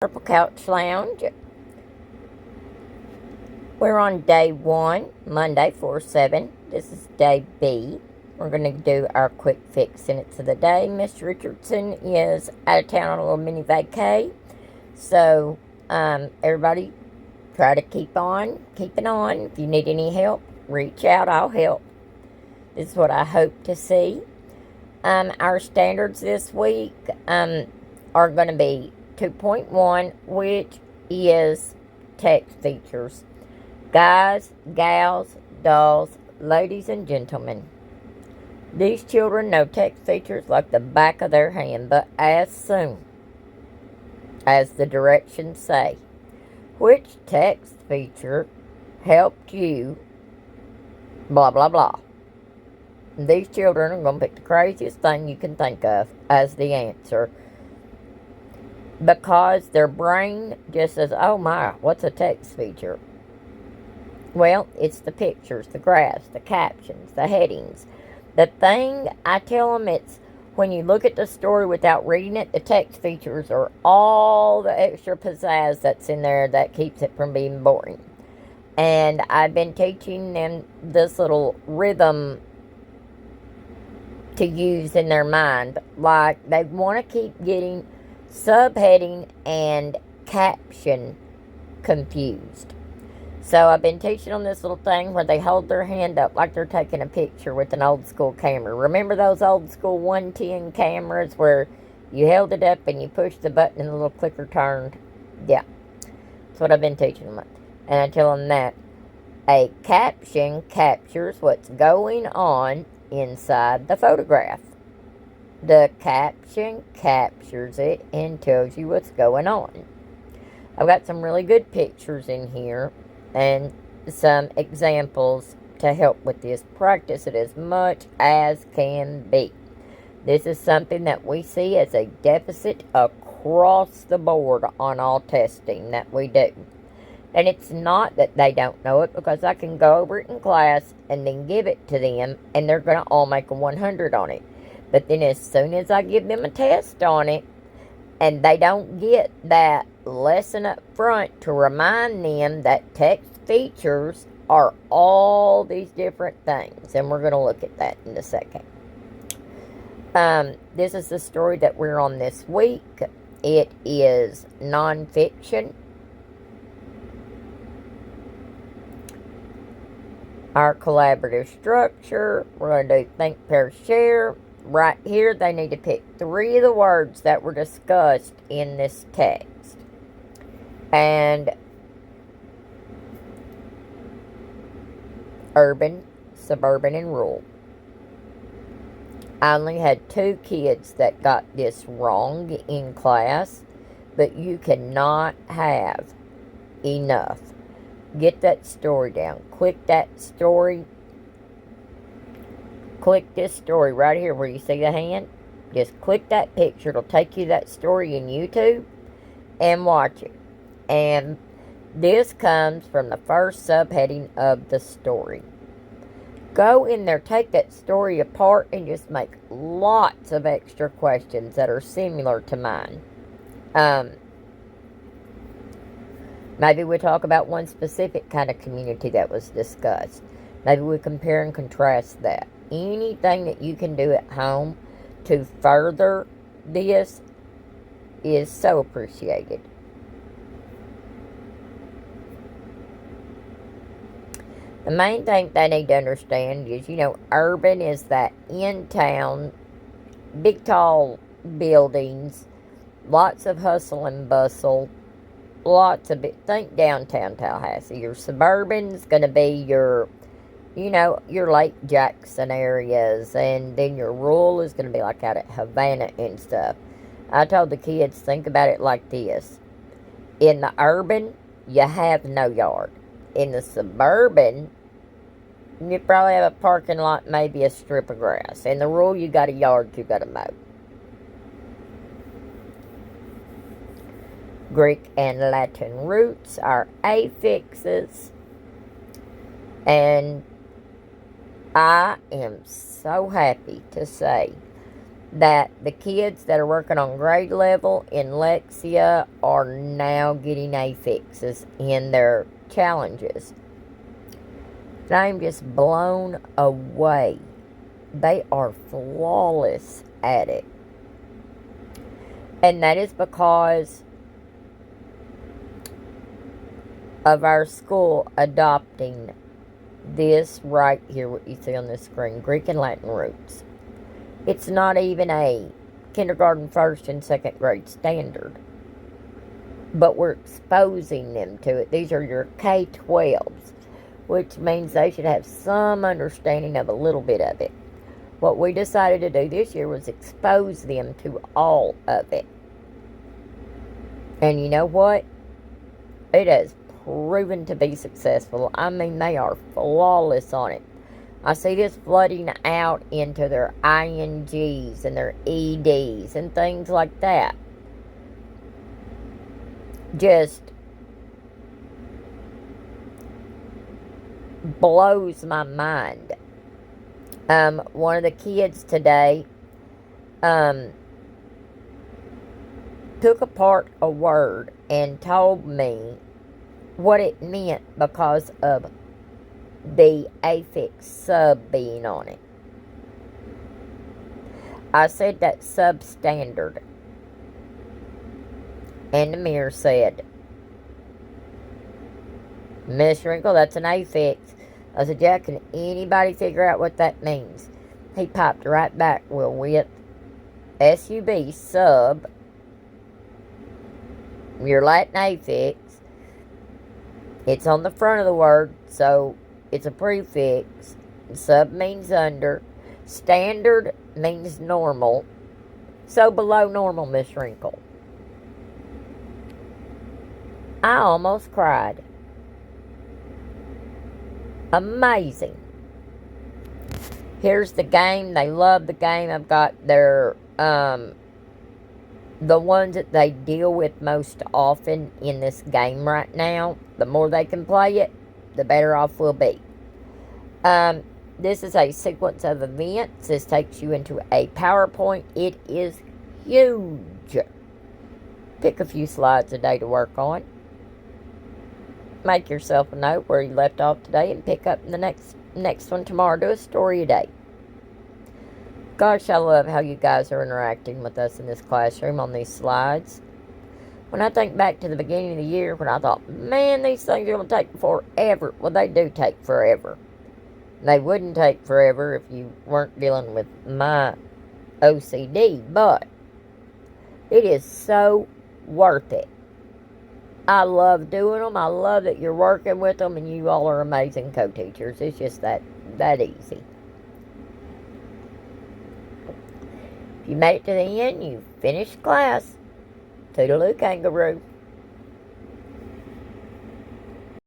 Purple Couch Lounge. We're on day 1, Monday 4/7. This is day B. We're going to do our quick fix sentence of the day. Miss Richardson is out of town on a little mini vacay. So, everybody try to keeping on. If you need any help, reach out. I'll help. This is what I hope to see. Our standards this week are going to be 2.1, which is text features. Guys, gals, dolls, ladies, and gentlemen. These children know text features like the back of their hand, but as soon as the directions say, which text feature helped you, blah, blah, blah. These children are going to pick the craziest thing you can think of as the answer, because their brain just says, oh my, what's a text feature? Well, it's the pictures, the graphs, the captions, the headings. The thing I tell them, it's when you look at the story without reading it, the text features are all the extra pizzazz that's in there that keeps it from being boring. And I've been teaching them this little rhythm to use in their mind. Like, they want to keep getting subheading and caption confused. So I've been teaching them this little thing where they hold their hand up like they're taking a picture with an old school camera. Remember those old school 110 cameras where you held it up and you pushed the button and the little clicker turned? Yeah, that's what I've been teaching them. And I tell them that a caption captures what's going on inside the photograph. The caption captures it and tells you what's going on. I've got some really good pictures in here and some examples to help with this. Practice it as much as can be. This is something that we see as a deficit across the board on all testing that we do. And it's not that they don't know it, because I can go over it in class and then give it to them and they're going to all make a 100 on it. But then as soon as I give them a test on it and they don't get that lesson up front to remind them that text features are all these different things, and we're going to look at that in a second. This is the story that we're on this week. It is nonfiction. Our collaborative structure, we're going to do think, pair, share. Right here, they need to pick 3 of the words that were discussed in this text. And urban, suburban, and rural. I only had 2 kids that got this wrong in class, but you cannot have enough. Get that story down. Click that story. Click this story right here where you see the hand. Just click that picture. It'll take you to that story in YouTube and watch it. And this comes from the first subheading of the story. Go in there, take that story apart, and just make lots of extra questions that are similar to mine. Maybe we talk about one specific kind of community that was discussed. Maybe we compare and contrast that. Anything that you can do at home to further this is so appreciated. The main thing they need to understand is, urban is that in-town, big tall buildings, lots of hustle and bustle, think downtown Tallahassee. Your suburban is going to be your Lake Jackson areas, and then your rural is going to be like out at Havana and stuff. I told the kids, think about it like this. In the urban, you have no yard. In the suburban, you probably have a parking lot, maybe a strip of grass. In the rural, you got a yard you got to mow. Greek and Latin roots are affixes. And I am so happy to say that the kids that are working on grade level in Lexia are now getting A fixes in their challenges. And I'm just blown away. They are flawless at it. And that is because of our school adopting this right here, what you see on the screen, Greek and Latin roots. It's not even a kindergarten first and second grade standard, but we're exposing them to it. These are your K-12s, which means they should have some understanding of a little bit of it. What we decided to do this year was expose them to all of it. And you know what? It has proven to be successful. I mean, they are flawless on it. I see this flooding out into their INGs and their EDs and things like that. Just blows my mind. One of the kids today took apart a word and told me what it meant because of the affix sub being on it. I said that's substandard. And the mirror said, Miss Wrinkle, that's an affix. I said, yeah, can anybody figure out what that means? He popped right back, well, with SUB, sub, your Latin affix. It's on the front of the word, so it's a prefix. Sub means under. Standard means normal. So below normal, Miss Wrinkle. I almost cried. Amazing. Here's the game. They love the game. I've got their, the ones that they deal with most often in this game right now. The more they can play it, the better off we'll be. This is a sequence of events. This takes you into a PowerPoint. It is huge. Pick a few slides a day to work on. Make yourself a note where you left off today and pick up the next one tomorrow. Do a story a day. Gosh, I love how you guys are interacting with us in this classroom on these slides. When I think back to the beginning of the year when I thought, man, these things are going to take forever. Well, they do take forever. They wouldn't take forever if you weren't dealing with my OCD, but it is so worth it. I love doing them. I love that you're working with them, and you all are amazing co-teachers. It's just that easy. If you made it to the end, you finished class. Toodaloo, kangaroo.